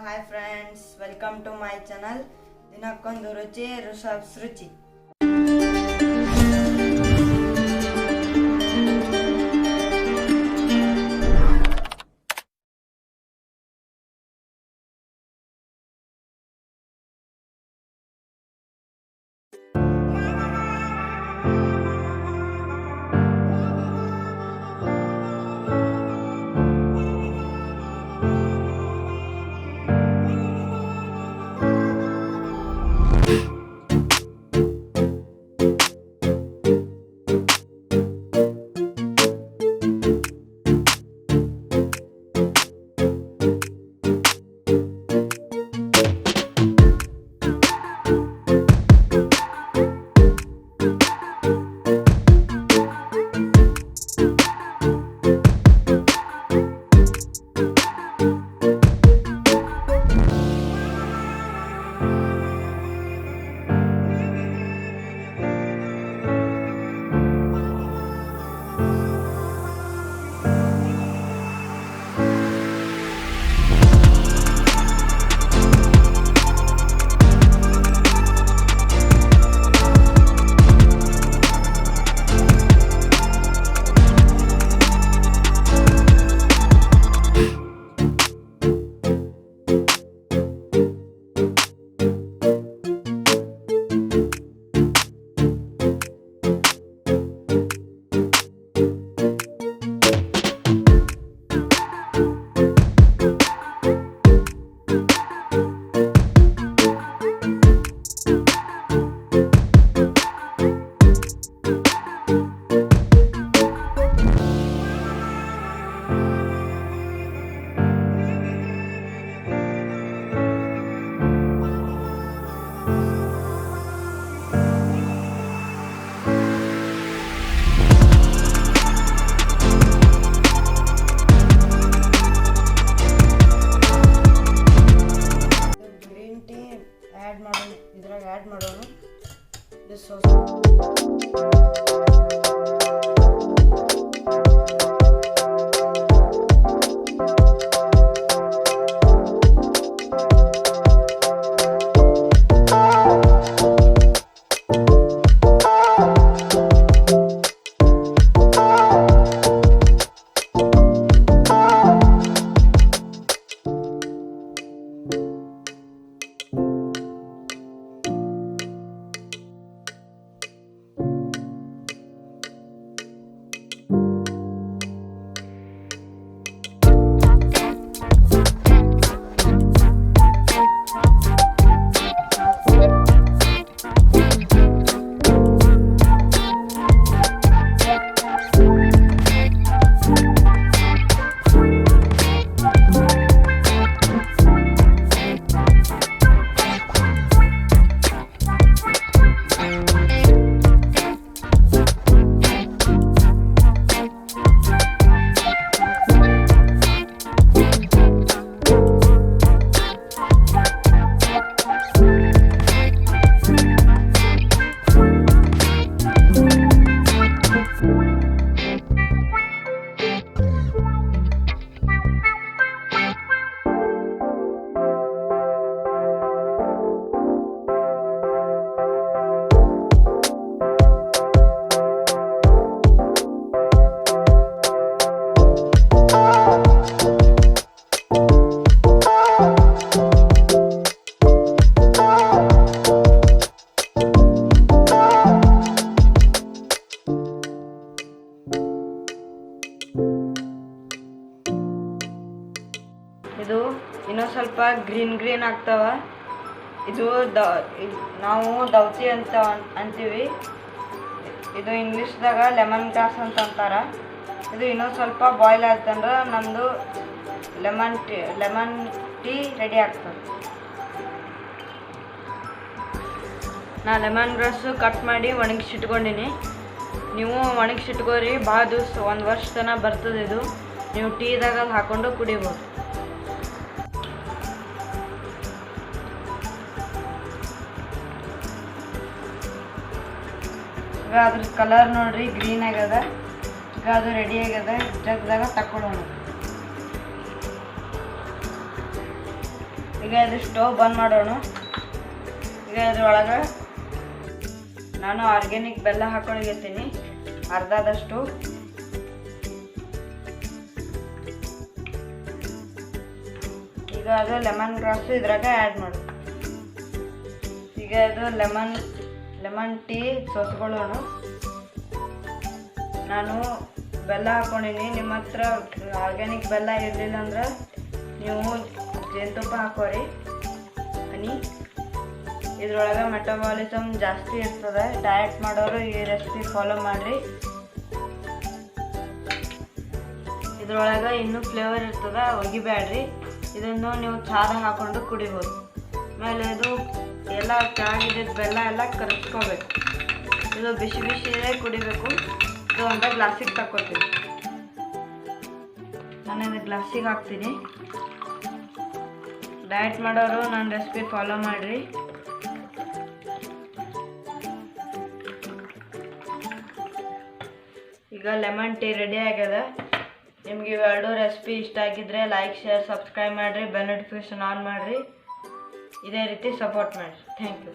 Hi friends, welcome to my channel. ದಿನಕ್ಕೊಂದು ರುಚಿ ಋಷಭ್ಸ್ ರುಚಿ. ಇದ್ರಾಗ ಆ್ಯಡ್ ಮಾಡೋಣ ಸೋಸ್. ಇದು ಇನ್ನೂ ಸ್ವಲ್ಪ ಗ್ರೀನ್ ಆಗ್ತಾವ. ಇದು ನಾವು ದೌತಿ ಅಂತ ಅಂತೀವಿ. ಇದು ಇಂಗ್ಲೀಷ್ದಾಗ ಲೆಮನ್ ಗ್ರಾಸ್ ಅಂತ ಅಂತಾರೆ. ಇದು ಇನ್ನೂ ಸ್ವಲ್ಪ ಬಾಯ್ಲ್ ಆಯ್ತಂದ್ರೆ ನಮ್ಮದು ಲೆಮನ್ ಟೀ ರೆಡಿ ಆಗ್ತದೆ. ನಾ ಲೆಮನ್ ಗ್ರಾಸು ಕಟ್ ಮಾಡಿ ಒಣಗಿಸಿಟ್ಕೊಂಡಿನಿ. ನೀವು ಒಣಗಿಸಿಟ್ಕೋರಿ, ಭಾಳ ದಿವಸ 1 ವರ್ಷ ತನಕ ಬರ್ತದೆ. ಇದು ನೀವು ಟೀದಾಗ ಅದು ಹಾಕ್ಕೊಂಡು ಕುಡಿಬೋದು. ಈಗ ಅದ್ರ ಕಲರ್ ನೋಡ್ರಿ, ಗ್ರೀನ್ ಆಗ್ಯದ. ಈಗ ಅದು ರೆಡಿ ಆಗ್ಯದ. ಜಗ್ದಾಗ ತಕ್ಕೊಳ್ಳೋಣ. ಈಗ ಇದು ಸ್ಟವ್ ಬಂದ್ ಮಾಡೋಣ. ಈಗ ಇದ್ರೊಳಗೆ ನಾನು ಆರ್ಗ್ಯಾನಿಕ್ ಬೆಲ್ಲ ಹಾಕೊಳಗತ್ತೀನಿ, ಅರ್ಧದಷ್ಟು. ಈಗ ಅದು ಲೆಮನ್ ಗ್ರಾಸ್ ಇದ್ರಾಗ ಆ್ಯಡ್ ಮಾಡು. ಈಗ ಇದು ಲೆಮನ್ ಟೀ ಸೋಸ್ಕೊಳ್ಳೋಣ. ನಾನು ಬೆಲ್ಲ ಹಾಕ್ಕೊಂಡಿನಿ. ನಿಮ್ಮ ಹತ್ರ ಆರ್ಗ್ಯಾನಿಕ್ ಬೆಲ್ಲ ಇರಲಿಲ್ಲ ಅಂದ್ರೆ ನೀವು ಜೇನುತುಪ್ಪ ಹಾಕೋರಿ. ಹನಿ ಇದ್ರೊಳಗೆ ಮೆಟಬಾಲಿಸಮ್ ಜಾಸ್ತಿ ಇರ್ತದೆ. ಡಯಟ್ ಮಾಡೋರು ಈ ರೆಸಿಪಿ ಫಾಲೋ ಮಾಡಿರಿ. ಇದ್ರೊಳಗೆ ಇನ್ನೂ ಫ್ಲೇವರ್ ಇರ್ತದೆ, ಒಗಿಬೇಡ್ರಿ. ಇದನ್ನು ನೀವು ಚಾದ ಹಾಕ್ಕೊಂಡು ಕುಡಿಬೋದು. ಆಮೇಲೆ ಇದು ಎಲ್ಲ ಕೆಳಗಿದ್ದ ಬೆಲ್ಲ ಎಲ್ಲ ಕರಗಿಸ್ಕೋಬೇಕು. ಇದು ಬಿಸಿ ಬಿಸಿಯೇ ಕುಡಿಬೇಕು. ಇದು ಒಂದು ಗ್ಲಾಸಿಗೆ ತಕ್ಕೊತೀನಿ. ನಾನು ಇದು ಗ್ಲಾಸಿಗೆ ಹಾಕ್ತೀನಿ. ಡಯಟ್ ಮಾಡೋರು ನನ್ನ ರೆಸಿಪಿ ಫಾಲೋ ಮಾಡಿರಿ. ಈಗ ಲೆಮನ್ ಟೀ ರೆಡಿ ಆಗ್ಯದ. ನಿಮ್ಗೆ ಇವೆರಡು ರೆಸಿಪಿ ಇಷ್ಟ ಆಗಿದ್ರೆ ಲೈಕ್, ಶೇರ್, ಸಬ್ಸ್ಕ್ರೈಬ್ ಮಾಡಿರಿ. ಬೆಲ್ ನೋಟಿಫಿಕೇಶನ್ ಆನ್ ಮಾಡಿರಿ. ಇದೇ ರೀತಿ ಸಪೋರ್ಟ್ ಮಾಡಿರಿ. Thank you.